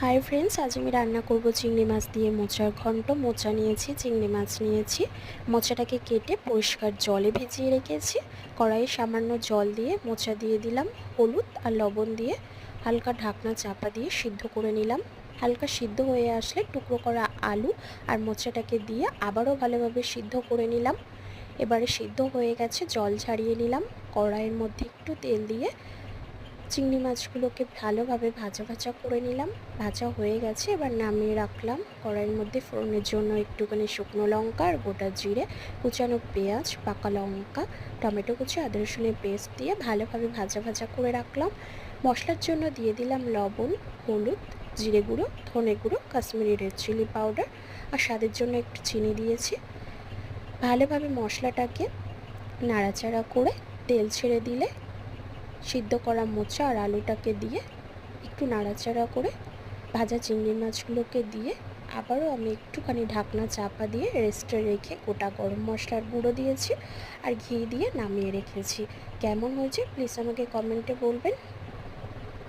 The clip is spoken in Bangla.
হাই ফ্রেন্ডস, আজ আমি রান্না করব চিংড়ি মাছ দিয়ে মোচার ঘন্ট। মোচা নিয়েছি, চিংড়ি মাছ নিয়েছি। মোচাটাকে কেটে পরিষ্কার জলে ভিজিয়ে রেখেছি। কড়াইয়ে সামান্য জল দিয়ে মোচা দিয়ে দিলাম, হলুদ আর লবণ দিয়ে হালকা ঢাকনা চাপা দিয়ে সিদ্ধ করে নিলাম। হালকা সিদ্ধ হয়ে আসলে টুকরো করা আলু আর মোচাটাকে দিয়ে আবারও ভালোভাবে সিদ্ধ করে নিলাম। এবারে সিদ্ধ হয়ে গেছে, জল ঝারিয়ে নিলাম। কড়াইয়ের মধ্যে একটু তেল দিয়ে চিংড়ি মাছগুলোকে ভালোভাবে ভাজা ভাজা করে নিলাম। ভাজা হয়ে গেছে, এবার নামিয়ে রাখলাম। কড়াইয়ের মধ্যে ফোড়নের জন্য একটুখানি শুকনো লঙ্কা আর গোটা জিরে, কুচানো পেঁয়াজ, পাকা লঙ্কা, টমেটো কুচি, আদা রসুনের পেস্ট দিয়ে ভালোভাবে ভাজা ভাজা করে রাখলাম। মশলার জন্য দিয়ে দিলাম লবণ, হলুদ, জিরে গুঁড়ো, ধনে গুঁড়ো, কাশ্মীরি রেড চিলি পাউডার আর স্বাদের জন্য একটু চিনি দিয়েছি। ভালোভাবে মশলাটাকে নাড়াচাড়া করে তেল ছেড়ে দিলে সিদ্ধ করা মোচা আর আলুটাকে দিয়ে একটু নাড়াচাড়া করে ভাজা চিংড়ি মাছগুলোকে দিয়ে আবারও আমি একটুখানি ঢাকনা চাপা দিয়ে রেস্টে রেখে গোটা গরম মশলার গুঁড়ো দিয়েছি আর ঘি দিয়ে নামিয়ে রেখেছি। কেমন হয়েছে প্লিজ আমাকে কমেন্টে বলবেন।